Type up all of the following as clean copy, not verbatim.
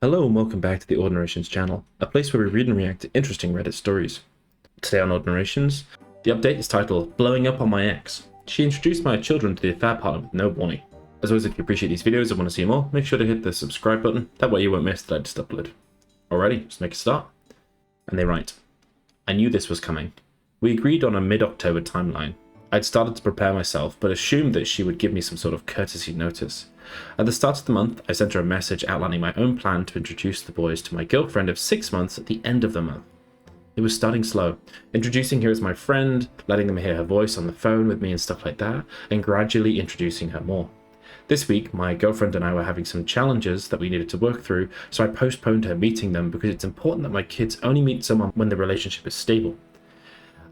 Hello and welcome back to the Aud Narrations channel, a place where we read and react to interesting Reddit stories. Today on Aud Narrations, the update is titled Blowing Up on My Ex. She introduced my children to the affair partner with no warning. As always, if you appreciate these videos and want to see more, make sure to hit the subscribe button, that way you won't miss that I just upload. Alrighty, let's make a start. And they write, I knew this was coming. We agreed on a mid-October timeline. I'd started to prepare myself, but assumed that she would give me some sort of courtesy notice. At the start of the month, I sent her a message outlining my own plan to introduce the boys to my girlfriend of 6 months at the end of the month. It was starting slow, introducing her as my friend, letting them hear her voice on the phone with me and stuff like that, and gradually introducing her more. This week, my girlfriend and I were having some challenges that we needed to work through, so I postponed her meeting them because it's important that my kids only meet someone when the relationship is stable.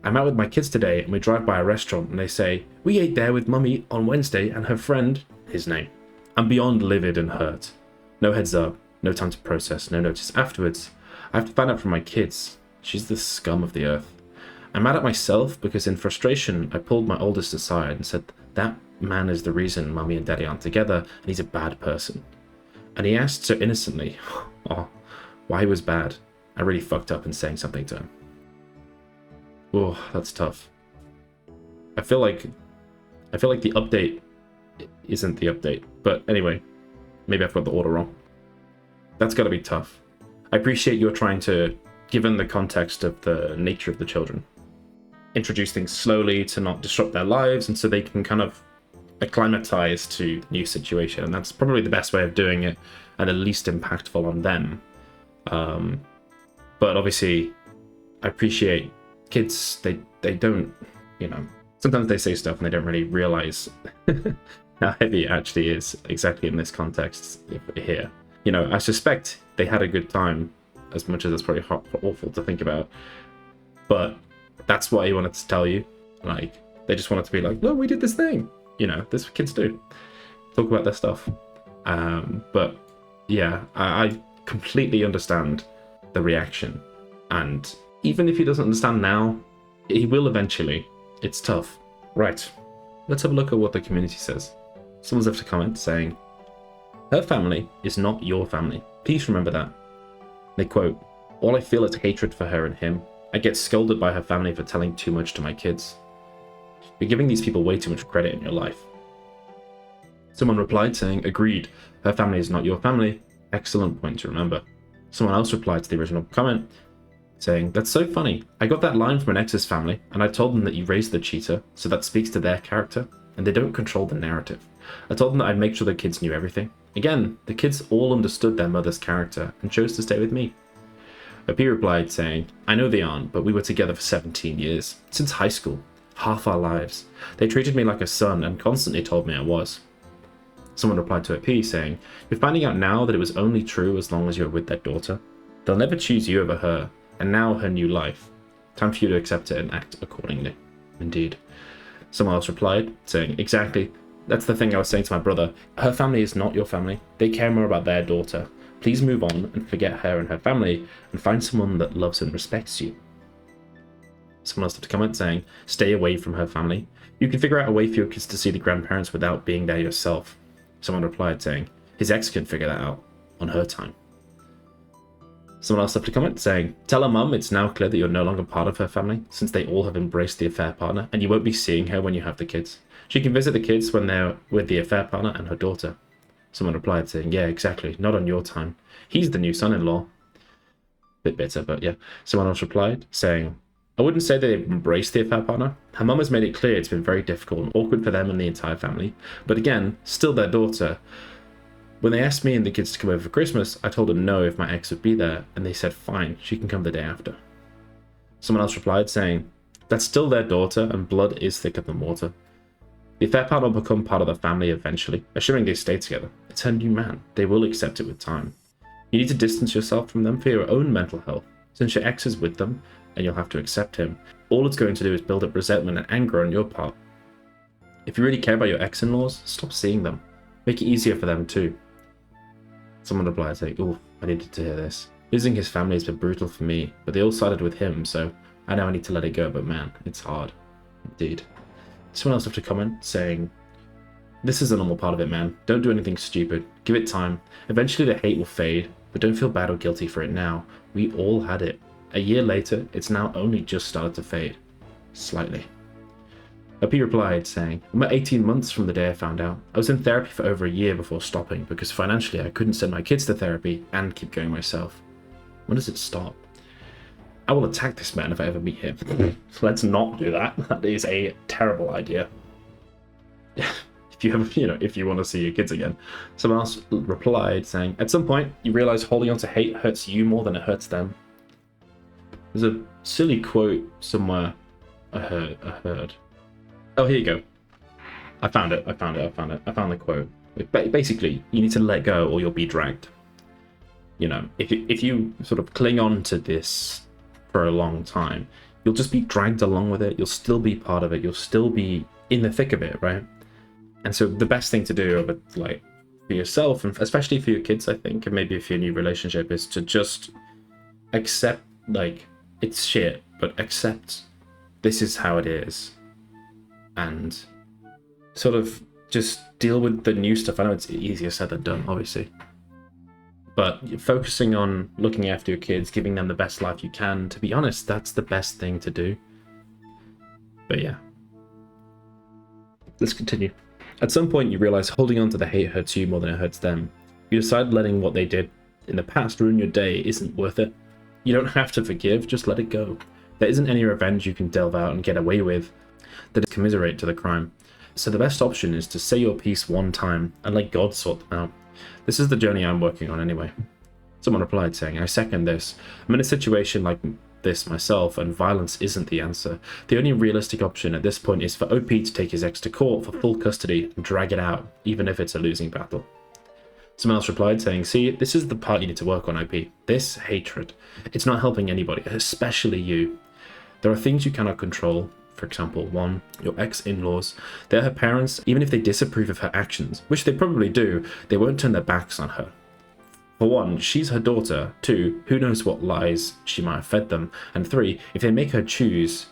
I'm out with my kids today and we drive by a restaurant and they say, we ate there with mummy on Wednesday and her friend, his name. I'm beyond livid and hurt. No heads up, no time to process, no notice afterwards. I have to find out from my kids. She's the scum of the earth. I'm mad at myself because in frustration I pulled my oldest aside and said that man is the reason mummy and daddy aren't together and he's a bad person. And he asked so innocently, why he was bad. I really fucked up in saying something to him. Oh, that's tough. I feel like the update isn't the update. But anyway, maybe I've got the order wrong. That's got to be tough. I appreciate you're trying to, given the context of the nature of the children, introduce things slowly to not disrupt their lives and so they can kind of acclimatize to the new situation. And that's probably the best way of doing it and the least impactful on them. But obviously, I appreciate kids, they don't, sometimes they say stuff and they don't really realize how heavy it actually is exactly in this context here. I suspect they had a good time, as much as it's probably awful to think about, but that's what he wanted to tell you. Like, they just wanted to be like, no, we did this thing. This kids do. Talk about their stuff. But yeah, I completely understand the reaction, and even if he doesn't understand now, he will eventually. It's tough. Right, let's have a look at what the community says. Someone's left a comment saying, her family is not your family. Please remember that. They quote, all I feel is hatred for her and him. I get scolded by her family for telling too much to my kids. You're giving these people way too much credit in your life. Someone replied saying, agreed, her family is not your family. Excellent point to remember. Someone else replied to the original comment, saying, that's so funny. I got that line from an ex's family, and I told them that you raised the cheater, so that speaks to their character, and they don't control the narrative. I told them that I'd make sure the kids knew everything. Again, the kids all understood their mother's character and chose to stay with me. OP replied saying, I know they aren't, but we were together for 17 years. Since high school. Half our lives. They treated me like a son and constantly told me I was. Someone replied to OP saying, you're finding out now that it was only true as long as you're with their daughter. They'll never choose you over her. And now her new life. Time for you to accept it and act accordingly. Indeed. Someone else replied, saying, exactly. That's the thing I was saying to my brother. Her family is not your family. They care more about their daughter. Please move on and forget her and her family and find someone that loves and respects you. Someone else left a comment saying, stay away from her family. You can figure out a way for your kids to see the grandparents without being there yourself. Someone replied saying, his ex can figure that out on her time. Someone else left a comment saying, tell her mum it's now clear that you're no longer part of her family, since they all have embraced the affair partner, and you won't be seeing her when you have the kids. She can visit the kids when they're with the affair partner and her daughter. Someone replied saying, yeah, exactly, not on your time. He's the new son-in-law. Bit bitter, but yeah. Someone else replied saying, I wouldn't say they've embraced the affair partner. Her mum has made it clear it's been very difficult and awkward for them and the entire family. But again, still their daughter. When they asked me and the kids to come over for Christmas, I told them no if my ex would be there, and they said fine, she can come the day after. Someone else replied saying, that's still their daughter and blood is thicker than water. The affair partner will become part of the family eventually, assuming they stay together. It's her new man. They will accept it with time. You need to distance yourself from them for your own mental health. Since your ex is with them, and you'll have to accept him, all it's going to do is build up resentment and anger on your part. If you really care about your ex-in-laws, stop seeing them. Make it easier for them too. Someone replied saying, oh, I needed to hear this. Losing his family has been brutal for me, but they all sided with him, so I know I need to let it go, but man, it's hard. Indeed. Someone else left a comment saying, this is a normal part of it, man. Don't do anything stupid. Give it time. Eventually the hate will fade. But don't feel bad or guilty for it now. We all had it. A year later, it's now only just started to fade. Slightly. OP replied, saying, I'm at 18 months from the day I found out. I was in therapy for over a year before stopping because financially I couldn't send my kids to therapy and keep going myself. When does it stop? I will attack this man if I ever meet him. Let's not do that. That is a terrible idea. If you have, if you want to see your kids again. Someone else replied, saying, at some point, you realize holding on to hate hurts you more than it hurts them. There's a silly quote somewhere I heard. Oh, here you go. I found it. I found the quote. Basically, you need to let go or you'll be dragged. If you sort of cling on to this for a long time, you'll just be dragged along with it. You'll still be part of it. You'll still be in the thick of it, right? And so the best thing to do, like, for yourself, and especially for your kids, I think, and maybe for your new relationship, is to just accept, like, it's shit, but accept this is how it is. And sort of just deal with the new stuff. I know it's easier said than done, obviously. But focusing on looking after your kids, giving them the best life you can, to be honest, that's the best thing to do. But yeah. Let's continue. At some point, you realize holding on to the hate hurts you more than it hurts them. You decide letting what they did in the past ruin your day isn't worth it. You don't have to forgive, just let it go. There isn't any revenge you can delve out and get away with that is commiserate to the crime. So the best option is to say your piece one time and let God sort them out. This is the journey I'm working on anyway. Someone replied saying, I second this. I'm in a situation like this myself and violence isn't the answer. The only realistic option at this point is for OP to take his ex to court for full custody and drag it out, even if it's a losing battle. Someone else replied saying, see, this is the part you need to work on, OP. This hatred. It's not helping anybody, especially you. There are things you cannot control. For example, 1, your ex-in-laws. They're her parents. Even if they disapprove of her actions, which they probably do, they won't turn their backs on her. For 1, she's her daughter. 2, who knows what lies she might have fed them. And 3, if they make her choose,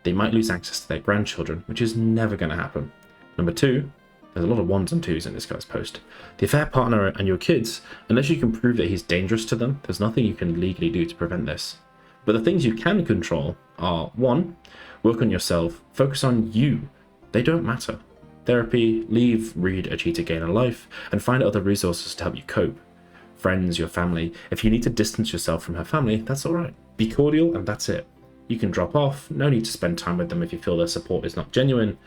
they might lose access to their grandchildren, which is never going to happen. Number 2, there's a lot of 1s and 2s in this guy's post. The affair partner and your kids, unless you can prove that he's dangerous to them, there's nothing you can legally do to prevent this. But the things you can control are 1, work on yourself, focus on you. They don't matter. Therapy, leave, read, A Cheater Gain a Life, and find other resources to help you cope. Friends, your family. If you need to distance yourself from her family, that's alright. Be cordial and that's it. You can drop off, no need to spend time with them if you feel their support is not genuine.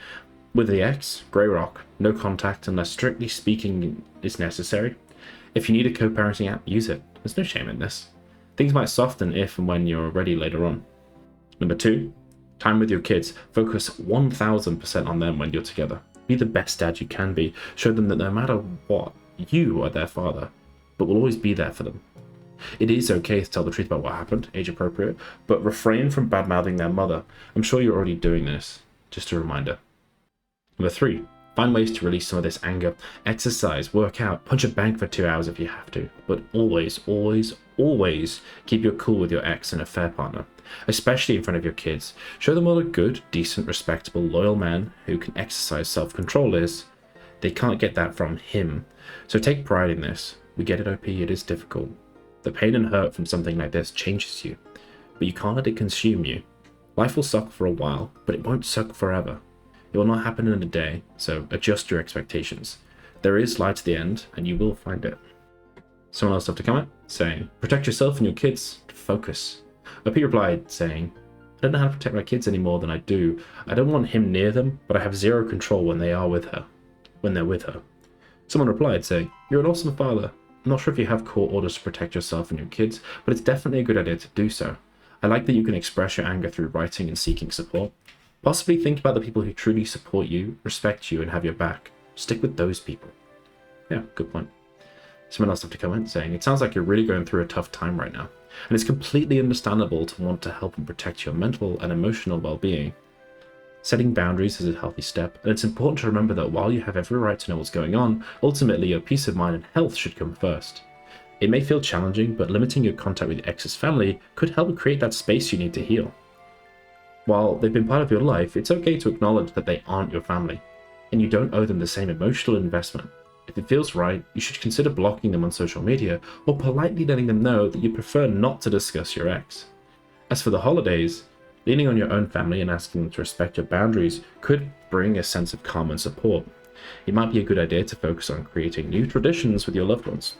With the ex, grey rock, no contact unless strictly speaking is necessary. If you need a co-parenting app, use it. There's no shame in this. Things might soften if and when you're ready later on. Number 2, time with your kids. Focus 1000% on them when you're together. Be the best dad you can be. Show them that no matter what, you are their father, but will always be there for them. It is okay to tell the truth about what happened, age appropriate, but refrain from bad-mouthing their mother. I'm sure you're already doing this. Just a reminder. Number 3, find ways to release some of this anger. Exercise, work out, punch a bank for 2 hours if you have to, but always, always, always keep your cool with your ex and affair partner, especially in front of your kids. Show them what a good, decent, respectable, loyal man who can exercise self-control is. They can't get that from him. So take pride in this. We get it, OP, it is difficult. The pain and hurt from something like this changes you, but you can't let it consume you. Life will suck for a while, but it won't suck forever. It will not happen in a day, so adjust your expectations. There is light at the end, and you will find it. Someone else left a comment saying, protect yourself and your kids. Focus. OP replied saying, I don't know how to protect my kids any more than I do. I don't want him near them, but I have zero control when they're with her. Someone replied saying, you're an awesome father. I'm not sure if you have court orders to protect yourself and your kids, but it's definitely a good idea to do so. I like that you can express your anger through writing and seeking support. Possibly think about the people who truly support you, respect you, and have your back. Stick with those people. Yeah, good point. Someone else left a comment saying, it sounds like you're really going through a tough time right now, and it's completely understandable to want to help and protect your mental and emotional well-being. Setting boundaries is a healthy step, and it's important to remember that while you have every right to know what's going on, ultimately your peace of mind and health should come first. It may feel challenging, but limiting your contact with your ex's family could help create that space you need to heal. While they've been part of your life, it's okay to acknowledge that they aren't your family, and you don't owe them the same emotional investment. If it feels right, you should consider blocking them on social media or politely letting them know that you prefer not to discuss your ex. As for the holidays, leaning on your own family and asking them to respect your boundaries could bring a sense of calm and support. It might be a good idea to focus on creating new traditions with your loved ones,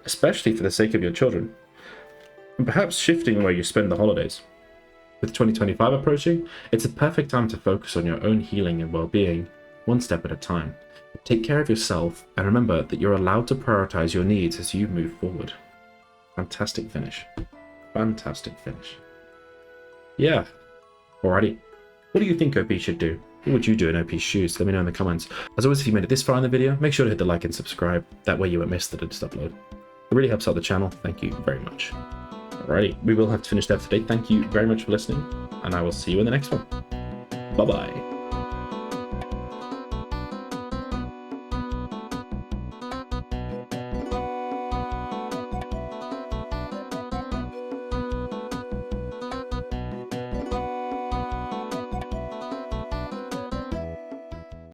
especially for the sake of your children, and perhaps shifting where you spend the holidays. With 2025 approaching, it's a perfect time to focus on your own healing and well-being, one step at a time. Take care of yourself, and remember that you're allowed to prioritize your needs as you move forward. Fantastic finish. Fantastic finish. Yeah. Alrighty. What do you think OP should do? What would you do in OP's shoes? Let me know in the comments. As always, if you made it this far in the video, make sure to hit the like and subscribe. That way you won't miss the latest upload. It really helps out the channel. Thank you very much. Alrighty, we will have to finish there today. Thank you very much for listening, and I will see you in the next one. Bye-bye.